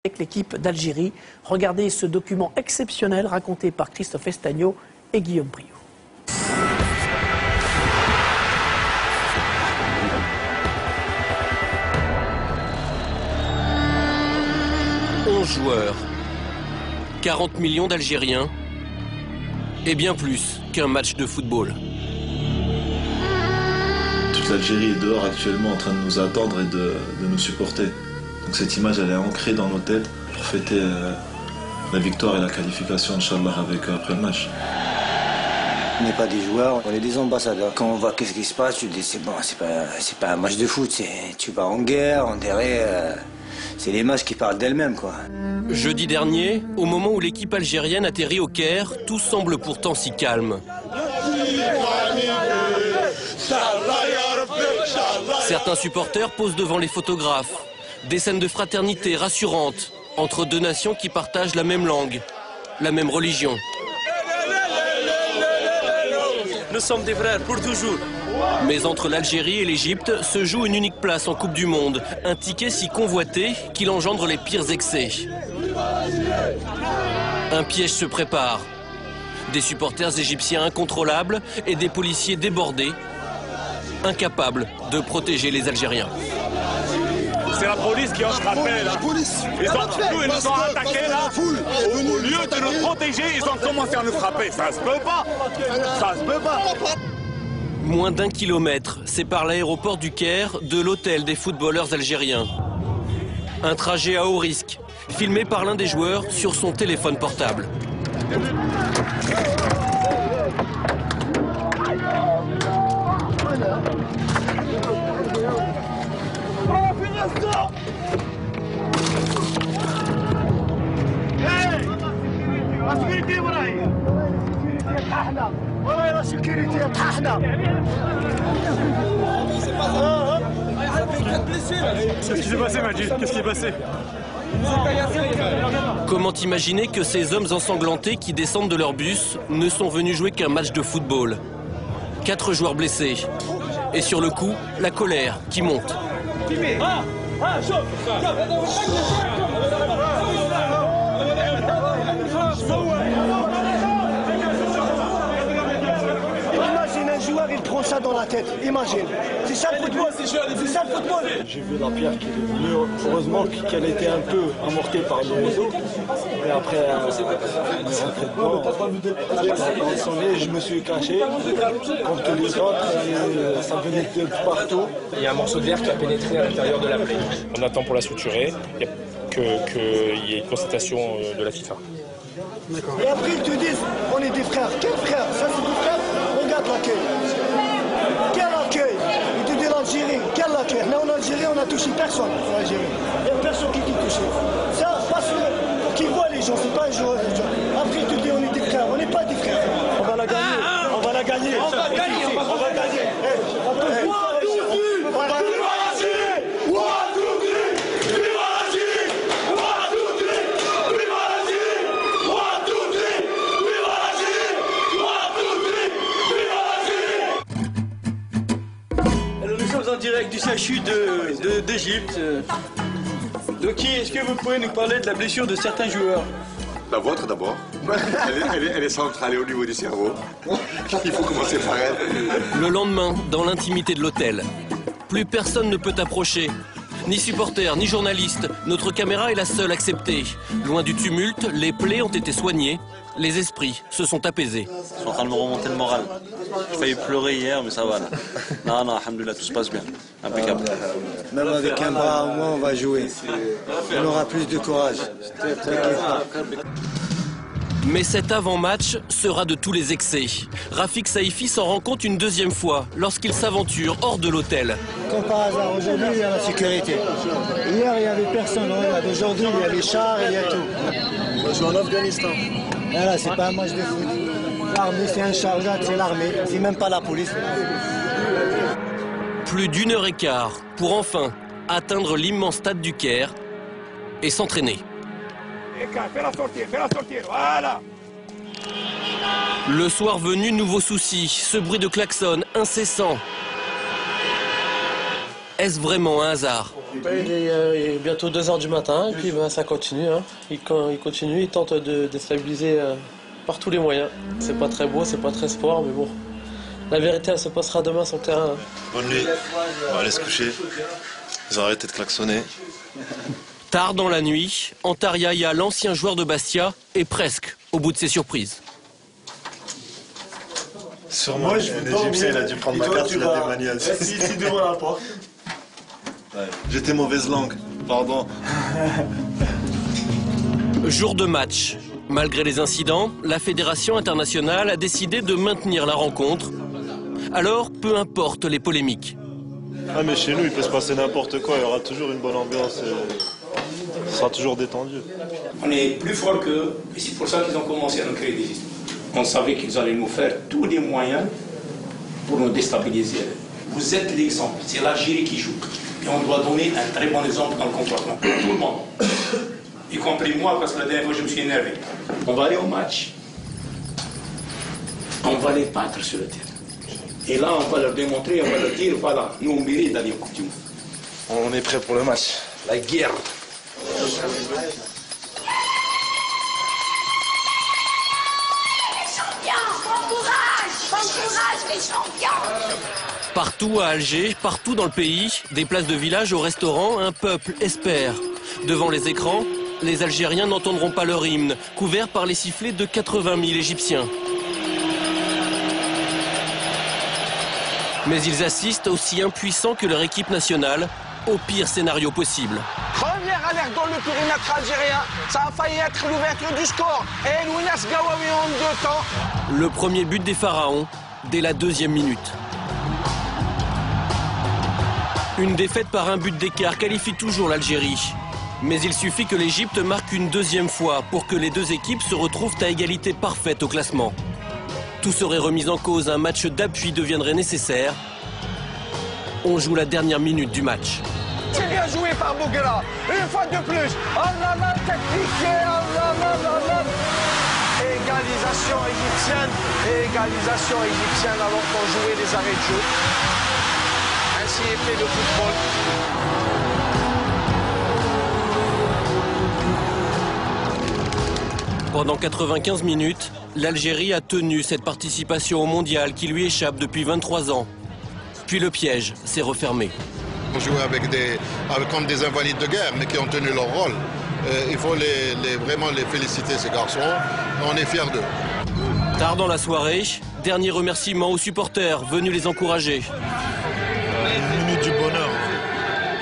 avec l'équipe d'Algérie. Regardez ce document exceptionnel raconté par Christophe Estagno et Guillaume Priou. Joueurs, 40 millions d'Algériens et bien plus qu'un match de football. Toute l'Algérie est dehors actuellement en train de nous attendre et de nous supporter. Donc cette image elle est ancrée dans nos têtes pour fêter la victoire et la qualification Inch'Allah après le match. On n'est pas des joueurs, on est des ambassadeurs. Quand on voit qu'est-ce qui se passe, tu te dis c'est bon, c'est pas un match de foot, tu vas en guerre, on dirait... C'est l'image qui parle d'elle-même, quoi. Jeudi dernier, au moment où l'équipe algérienne atterrit au Caire, tout semble pourtant si calme. Certains supporters posent devant les photographes. Des scènes de fraternité rassurantes entre deux nations qui partagent la même langue, la même religion. Nous sommes des frères pour toujours. Mais entre l'Algérie et l'Égypte se joue une unique place en Coupe du Monde. Un ticket si convoité qu'il engendre les pires excès. Un piège se prépare. Des supporters égyptiens incontrôlables et des policiers débordés, incapables de protéger les Algériens. C'est la police qui a frappé là. Ils nous ont attaqués là. Au lieu de nous protéger, ils ont commencé à nous frapper. Ça se peut pas. Ça se peut pas. Moins d'1 kilomètre sépare l'aéroport du Caire de l'hôtel des footballeurs algériens. Un trajet à haut risque, filmé par l'un des joueurs sur son téléphone portable. Qu'est-ce qui s'est passé, Majid? Qu'est-ce qui est passé? Comment imaginer que ces hommes ensanglantés qui descendent de leur bus ne sont venus jouer qu'un match de football? 4 joueurs blessés. Et sur le coup, la colère qui monte. Imagine un joueur, il prend ça dans la tête. Imagine. C'est ça le football. C'est ça le football. J'ai vu la pierre qui est venue. Heureusement qu'elle était un peu amortie par le réseau. Et après, on est rentré dedans. On sonnait, je me suis caché. Comme tous les autres, ça venait de partout. Il y a un morceau de verre qui a pénétré à l'intérieur de la plaie. On attend pour la suturer. Qu'il y ait une constatation de la FIFA. Et après ils te disent, on est des frères. Quels frères? Ça c'est des frères? Regarde l'accueil. Quel accueil? Ils te disent l'Algérie. Quel accueil? Là en Algérie, on n'a touché personne en Algérie. Il n'y a personne qui est touché. Ça, parce qu'ils voient les gens, c'est pas un joueur. Après ils te disent, on est des frères. On n'est pas des frères. On va la gagner. On va la gagner. On va gagner. On va gagner. En direct du CHU d'Égypte. Donc, est-ce que vous pouvez nous parler de la blessure de certains joueurs? La vôtre d'abord. Elle est centrale au niveau du cerveau. Il faut commencer par elle. Le lendemain, dans l'intimité de l'hôtel, plus personne ne peut approcher. Ni supporters, ni journalistes. Notre caméra est la seule acceptée. Loin du tumulte, les plaies ont été soignées. Les esprits se sont apaisés. Je suis en train de me remonter le moral. J'ai failli pleurer hier, mais ça va là. Non, alhamdoulilah, tout se passe bien. Impeccable. Même avec un bras au moins, on va jouer. On aura plus de courage. Mais cet avant-match sera de tous les excès. Rafik Saïfi s'en rend compte une deuxième fois lorsqu'il s'aventure hors de l'hôtel. Comme par hasard, aujourd'hui, il y a la sécurité. Hier, il n'y avait personne. Aujourd'hui, il y a les chars, il y a tout. Je suis en Afghanistan. Voilà, c'est pas un match de foot. L'armée, c'est un chargeur, c'est l'armée. C'est même pas la police. Plus d'1 heure et quart pour enfin atteindre l'immense stade du Caire et s'entraîner. Fais-la sortir, voilà. Le soir venu, nouveau souci, ce bruit de klaxon incessant. Est-ce vraiment un hasard? Il est bientôt 2 h du matin et puis ça continue. Hein. Il continue, il tente de déstabiliser par tous les moyens. C'est pas très beau, c'est pas très sport, mais bon. La vérité, elle se passera demain sur le terrain. Bonne nuit. On va aller se coucher. Ils ont arrêté de klaxonner. Tard dans la nuit, Antar Yahya, l'ancien joueur de Bastia, est presque au bout de ses surprises. Sûrement, un Égyptien, il a dû prendre ma carte, il a démanié. Ici devant la porte. Ouais. J'étais mauvaise langue, pardon. Jour de match. Malgré les incidents, la Fédération internationale a décidé de maintenir la rencontre. Alors, peu importe les polémiques. Ah mais chez nous, il peut se passer n'importe quoi, il y aura toujours une bonne ambiance, ce sera toujours détendu. On est plus fort qu'eux, et c'est pour ça qu'ils ont commencé à nous créer des histoires. On savait qu'ils allaient nous faire tous les moyens pour nous déstabiliser. Vous êtes l'exemple, c'est l'Algérie qui joue. Et on doit donner un très bon exemple dans le comportement. Tout le monde. Y compris moi, parce que la dernière fois, je me suis énervé. On va aller au match. On va les battre sur le terrain. Et là, on va leur démontrer, on va leur dire, voilà, nous, on mérite d'aller au Coupe du Monde. On est prêt pour le match. La guerre. Les champions. Partout à Alger, partout dans le pays, des places de village au restaurant, un peuple espère. Devant les écrans, les Algériens n'entendront pas leur hymne, couvert par les sifflets de 80 000 Égyptiens. Mais ils assistent aussi impuissants que leur équipe nationale, au pire scénario possible. Première alerte dans le périmètre algérien, ça a failli être l'ouverture du score. Et Louinas Gawawi en 2 temps. Le premier but des Pharaons, dès la 2e minute. Une défaite par un but d'écart qualifie toujours l'Algérie. Mais il suffit que l'Égypte marque une 2e fois pour que les deux équipes se retrouvent à égalité parfaite au classement. Tout serait remis en cause, un match d'appui deviendrait nécessaire. On joue la dernière minute du match. C'est bien joué par Bouguera, une fois de plus. Oh là là, technique, oh là là là là. Égalisation égyptienne alors qu'on jouait les arrêts de jeu. Ainsi est fait le football. Pendant 95 minutes, l'Algérie a tenu cette participation au mondial qui lui échappe depuis 23 ans. Puis le piège s'est refermé. On jouait comme des invalides de guerre, mais qui ont tenu leur rôle. Il faut vraiment les féliciter, ces garçons. On est fiers d'eux. Tard dans la soirée, dernier remerciement aux supporters venus les encourager. Une minute du bonheur.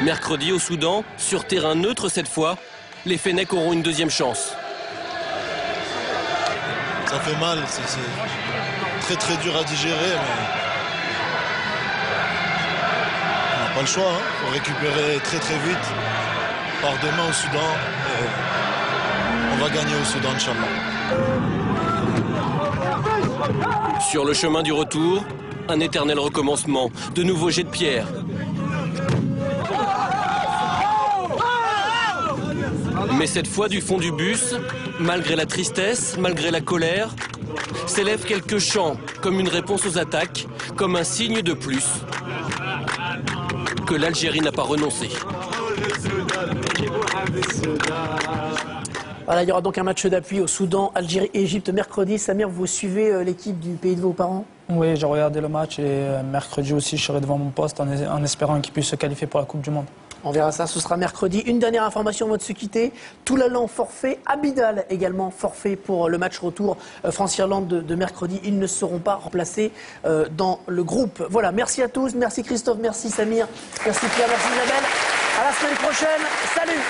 Mercredi au Soudan, sur terrain neutre cette fois, les Fennecs auront une 2e chance. Ça fait mal, c'est très dur à digérer, mais on n'a pas le choix. Il faut récupérer très vite. On part demain au Soudan. On va gagner au Soudan, Inch'Allah. Sur le chemin du retour, un éternel recommencement, de nouveaux jets de pierre. Mais cette fois du fond du bus, malgré la tristesse, malgré la colère, s'élèvent quelques chants comme une réponse aux attaques, comme un signe de plus que l'Algérie n'a pas renoncé. Voilà, il y aura donc un match d'appui au Soudan, Algérie et Égypte mercredi. Samir, vous suivez l'équipe du pays de vos parents? Oui, j'ai regardé le match et mercredi aussi je serai devant mon poste en espérant qu'il puisse se qualifier pour la Coupe du Monde. On verra ça, ce sera mercredi. Une dernière information avant de se quitter. Toulalan forfait, Abidal également forfait pour le match retour France-Irlande de mercredi. Ils ne seront pas remplacés dans le groupe. Voilà, merci à tous. Merci Christophe, merci Samir, merci Pierre, merci Isabelle. À la semaine prochaine. Salut!